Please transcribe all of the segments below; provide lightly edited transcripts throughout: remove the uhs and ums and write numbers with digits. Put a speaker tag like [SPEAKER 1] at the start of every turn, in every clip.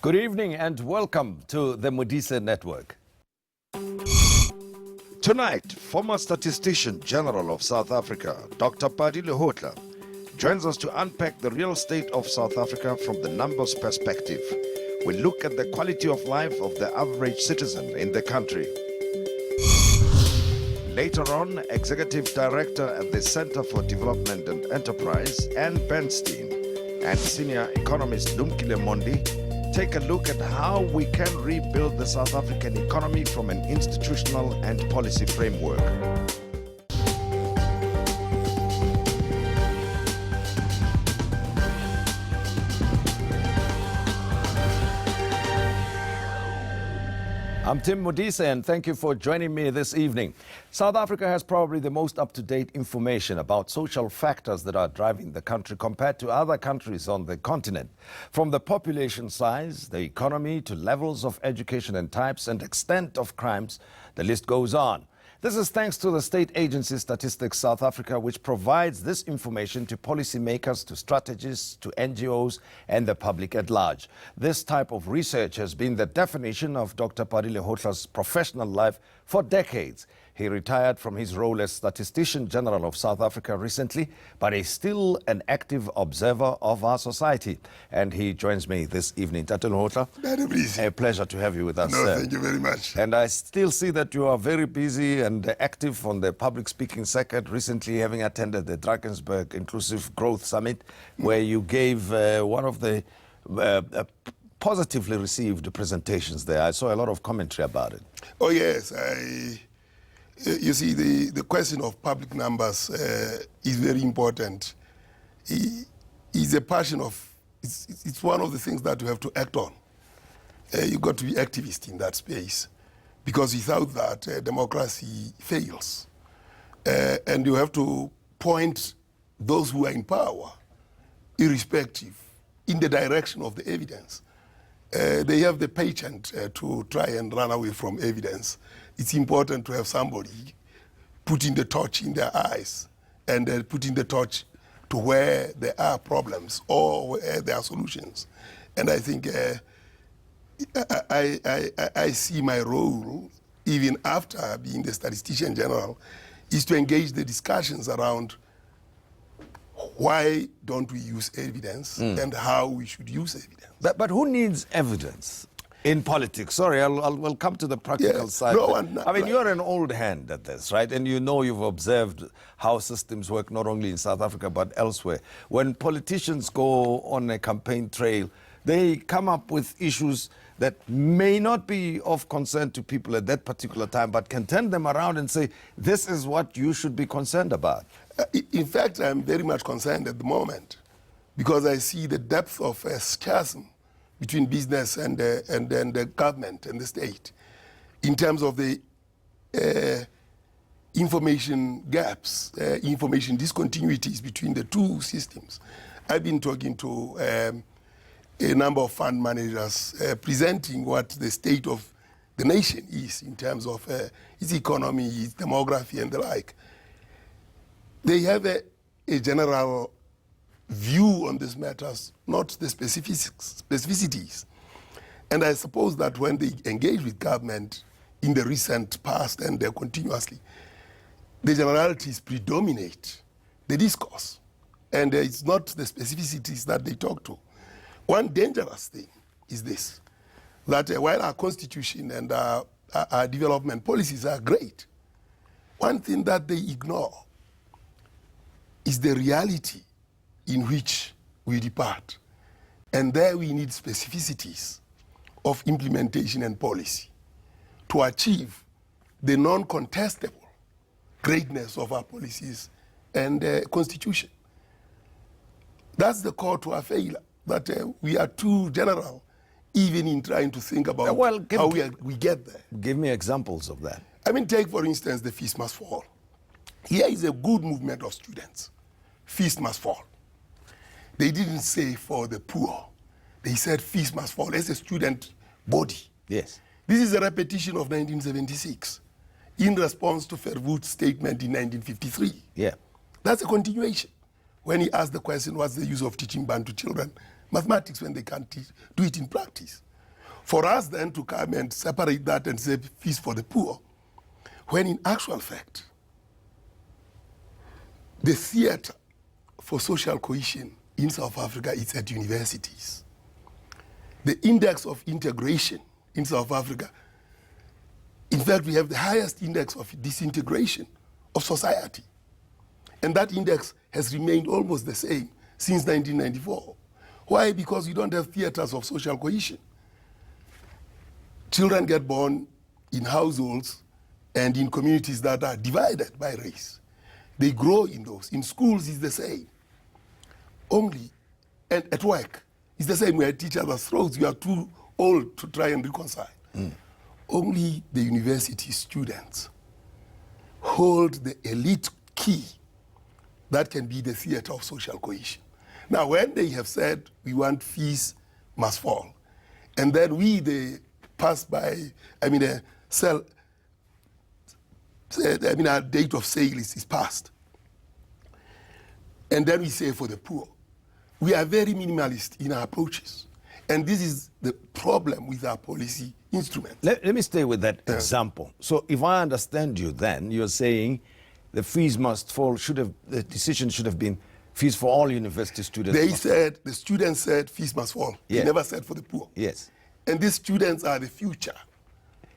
[SPEAKER 1] Good evening and welcome to the Modise Network.
[SPEAKER 2] Tonight, former Statistician-General of South Africa, Dr. Pali Lehohla, joins us to unpack the real state of South Africa from the numbers perspective. We look at the quality of life of the average citizen in the country. Later on, Executive Director at the Center for Development and Enterprise, Anne Bernstein, and Senior Economist Lumkile Mondi take a look at how we can rebuild the South African economy from an institutional and policy framework.
[SPEAKER 1] I'm Tim Modise and thank you for joining me this evening. South Africa has probably the most up-to-date information about social factors that are driving the country compared to other countries on the continent. From the population size, the economy, to levels of education and types and extent of crimes, the list goes on. This is thanks to the state agency Statistics South Africa, which provides this information to policymakers, to strategists, to NGOs, and the public at large. This type of research has been the definition of Dr. Pali Lehohla's professional life for decades. He retired from his role as Statistician-General of South Africa recently, but is still an active observer of our society. And he joins me this evening. Dr. Lehohla, a pleasure to have you with us.
[SPEAKER 3] No, thank you very much.
[SPEAKER 1] And I still see that you are very busy and active on the public speaking circuit, recently having attended the Drakensberg Inclusive Growth Summit, where you gave one of the positively received presentations there. I saw a lot of commentary about it.
[SPEAKER 3] Oh, yes. You see, the question of public numbers is very important. It's a passion of, it's one of the things that you have to act on. You've got to be activist in that space, because without that, democracy fails. And you have to point those who are in power, irrespective, in the direction of the evidence. They have the patent to try and run away from evidence. It's important to have somebody putting the torch in their eyes and putting the torch to where there are problems or where there are solutions. And I think I see my role, even after being the Statistician General, is to engage the discussions around why don't we use evidence and how we should use evidence.
[SPEAKER 1] But who needs evidence in politics? Sorry, we'll come to the practical side. I mean, you're an old hand at this, right? And you know, you've observed how systems work not only in South Africa but elsewhere. When politicians go on a campaign trail, they come up with issues that may not be of concern to people at that particular time, but can turn them around and say, this is what you should be concerned about.
[SPEAKER 3] In fact, I'm very much concerned at the moment, because I see the depth of a chasm between business and the government and the state in terms of the information gaps, information discontinuities between the two systems. I've been talking to a number of fund managers presenting what the state of the nation is in terms of its economy, its demography, and the like. They have a general view on these matters, not the specificities. And I suppose that when they engage with government in the recent past and continuously, the generalities predominate the discourse. And it's not the specificities that they talk to. One dangerous thing is this, that while our constitution and our development policies are great, one thing that they ignore is the reality in which we depart. And there we need specificities of implementation and policy to achieve the non-contestable greatness of our policies and constitution. That's the core to our failure, that we are too general, even in trying to think about how we get there.
[SPEAKER 1] Give me examples of that.
[SPEAKER 3] I mean, take, for instance, the fees must fall. Here is a good movement of students. Fees must fall. They didn't say for the poor. They said fees must fall as a student body.
[SPEAKER 1] Yes.
[SPEAKER 3] This is a repetition of 1976 in response to Verwoerd's statement in 1953.
[SPEAKER 1] Yeah.
[SPEAKER 3] That's a continuation. When he asked the question, what's the use of teaching Bantu children mathematics when they can't do it in practice? For us then to come and separate that and say fees for the poor, when in actual fact, the theater for social cohesion in South Africa is at universities. The index of integration in South Africa, in fact, we have the highest index of disintegration of society. And that index has remained almost the same since 1994. Why? Because we don't have theaters of social cohesion. Children get born in households and in communities that are divided by race. They grow in those. In schools, it's the same. Only, and at work, it's the same. We at each other's throats. We are too old to try and reconcile. Only the university students hold the elite key that can be the theater of social cohesion. Now, when they have said we want fees must fall, and then they pass by, our date of sale is passed. And then we say for the poor. We are very minimalist in our approaches. And this is the problem with our policy instruments.
[SPEAKER 1] Let me stay with that example. So if I understand you then, you're saying the fees must fall, the decision should have been fees for all university students.
[SPEAKER 3] The students said fees must fall.
[SPEAKER 1] Yeah.
[SPEAKER 3] They never said for the poor.
[SPEAKER 1] Yes.
[SPEAKER 3] And these students are the future.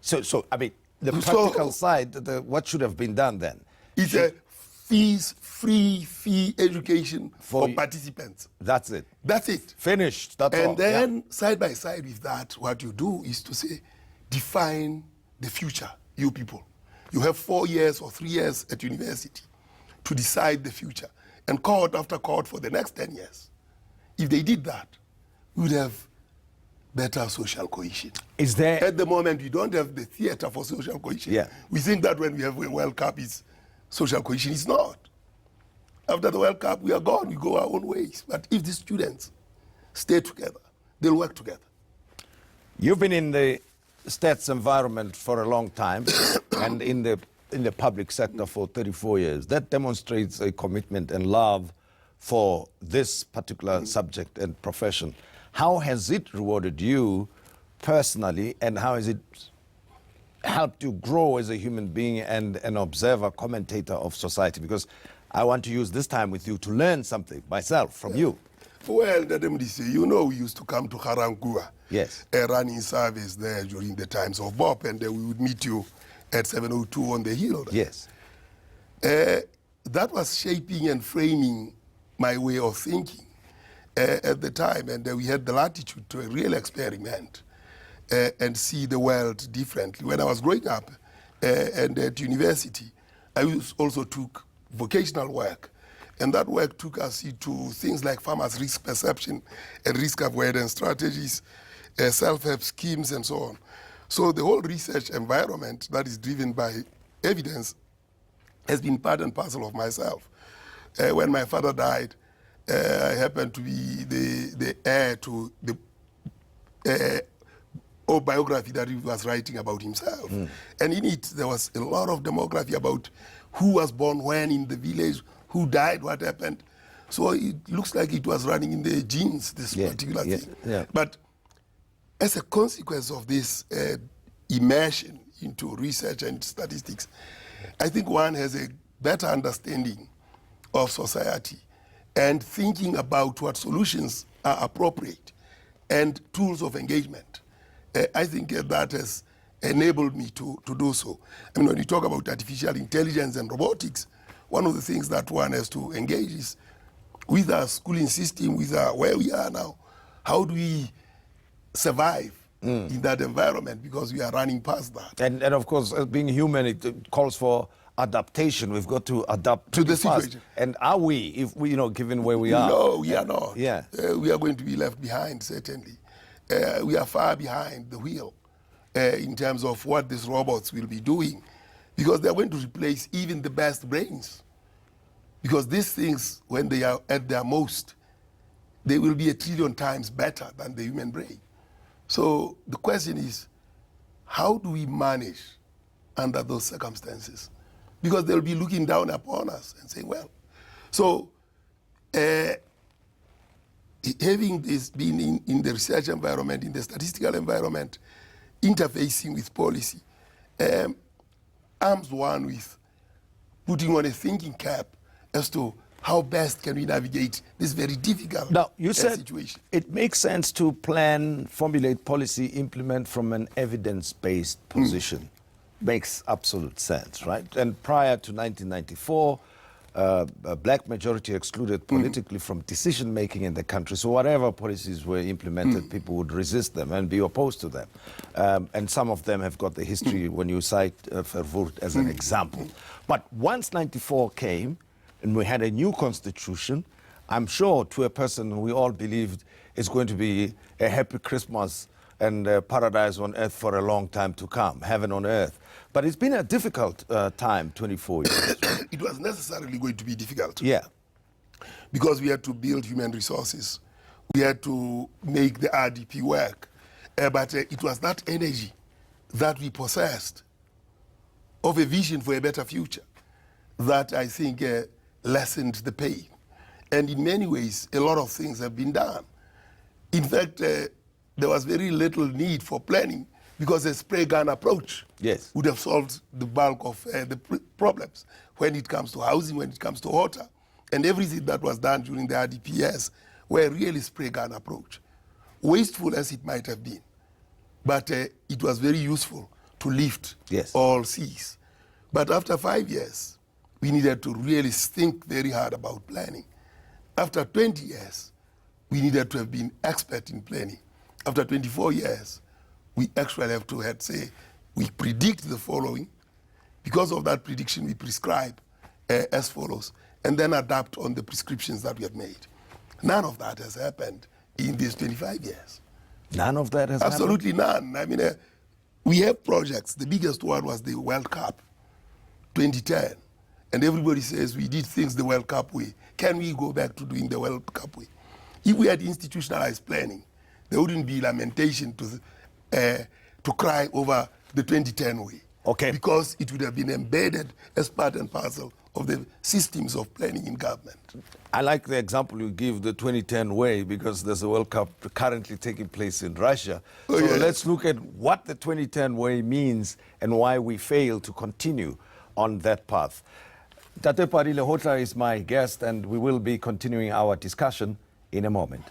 [SPEAKER 1] So I mean, the practical side, what should have been done then?
[SPEAKER 3] It's a free fee education for participants.
[SPEAKER 1] That's it.
[SPEAKER 3] That's it.
[SPEAKER 1] Finished. That's all.
[SPEAKER 3] And then side by side with that, what you do is to say, define the future, you people. You have 4 years or 3 years at university to decide the future, and cohort after cohort for the next 10 years. If they did that, we would have better social cohesion.
[SPEAKER 1] Is there...
[SPEAKER 3] At the moment, we don't have the theater for social cohesion.
[SPEAKER 1] Yeah.
[SPEAKER 3] We think that when we have a World Cup, it's social cohesion. It's not. After the World Cup, we are gone. We go our own ways. But if the students stay together, they'll work together.
[SPEAKER 1] You've been in the stats environment for a long time and in the public sector for 34 years. That demonstrates a commitment and love for this particular subject and profession. How has it rewarded you personally, and how has it helped you grow as a human being and an observer, commentator of society? Because I want to use this time with you to learn something myself from you.
[SPEAKER 3] Well, Tim Modise, you know we used to come to Harangua.
[SPEAKER 1] Yes.
[SPEAKER 3] Running service there during the times of Bob, and we would meet you at 702 on the hill.
[SPEAKER 1] Yes.
[SPEAKER 3] That was shaping and framing my way of thinking at the time, and we had the latitude to a real experiment and see the world differently. When I was growing up and at university, I also took vocational work, and that work took us into things like farmers' risk perception and risk avoidance strategies, self-help schemes, and so on. So the whole research environment that is driven by evidence has been part and parcel of myself. When my father died, I happened to be the heir to the biography that he was writing about himself. And in it, there was a lot of demography about who was born when in the village, who died, what happened. So it looks like it was running in the genes, this particular thing.
[SPEAKER 1] Yeah.
[SPEAKER 3] But as a consequence of this immersion into research and statistics, I think one has a better understanding of society and thinking about what solutions are appropriate and tools of engagement. I think that has enabled me to do so. I mean, when you talk about artificial intelligence and robotics, one of the things that one has to engage is with our schooling system, with where we are now, how do we survive in that environment, because we are running past that.
[SPEAKER 1] And of course, being human, it calls for adaptation. We've got to adapt
[SPEAKER 3] to the
[SPEAKER 1] fast.
[SPEAKER 3] situation.
[SPEAKER 1] And are we, if we, given where we are?
[SPEAKER 3] No, we are not.
[SPEAKER 1] Yeah.
[SPEAKER 3] We are going to be left behind, certainly. We are far behind the wheel in terms of what these robots will be doing, because they're going to replace even the best brains. Because these things, when they are at their most, they will be 1 trillion times better than the human brain. So the question is, how do we manage under those circumstances? Because they'll be looking down upon us and saying, well, so having this been in the research environment, in the statistical environment, interfacing with policy, arms one with putting on a thinking cap as to how best can we navigate this very difficult
[SPEAKER 1] Now, you said
[SPEAKER 3] situation.
[SPEAKER 1] it makes sense to plan, formulate policy, implement from an evidence-based position. Makes absolute sense, right? And prior to 1994, a black majority excluded politically from decision-making in the country. So whatever policies were implemented, people would resist them and be opposed to them. And some of them have got the history when you cite Verwoerd as an example. But once 94 came, and we had a new constitution, I'm sure to a person we all believed it's going to be a happy Christmas and paradise on earth for a long time to come, heaven on earth. But it's been a difficult time, 24 years.
[SPEAKER 3] It was necessarily going to be difficult.
[SPEAKER 1] Yeah.
[SPEAKER 3] Because we had to build human resources. We had to make the RDP work. But it was that energy that we possessed of a vision for a better future that I think lessened the pain. And in many ways, a lot of things have been done. In fact, there was very little need for planning because a spray gun approach would have solved the bulk of the problems when it comes to housing, when it comes to water. And everything that was done during the RDPS were really spray gun approach. Wasteful as it might have been, but it was very useful to lift all seas. But after 5 years, we needed to really think very hard about planning. After 20 years, we needed to have been expert in planning. After 24 years, we actually have to say, we predict the following. Because of that prediction, we prescribe as follows, and then adapt on the prescriptions that we have made. None of that has happened in these 25 years.
[SPEAKER 1] None of that has
[SPEAKER 3] Absolutely
[SPEAKER 1] happened?
[SPEAKER 3] none. I mean, we have projects. The biggest one was the World Cup, 2010. And everybody says we did things the World Cup way. Can we go back to doing the World Cup way? If we had institutionalized planning, there wouldn't be lamentation to cry over the 2010 way.
[SPEAKER 1] Okay.
[SPEAKER 3] Because it would have been embedded as part and parcel of the systems of planning in government.
[SPEAKER 1] I like the example you give, the 2010 way, because there's a World Cup currently taking place in Russia. So let's look at what the 2010 way means and why we fail to continue on that path. Tate Pali Lehohla is my guest, and we will be continuing our discussion in a moment.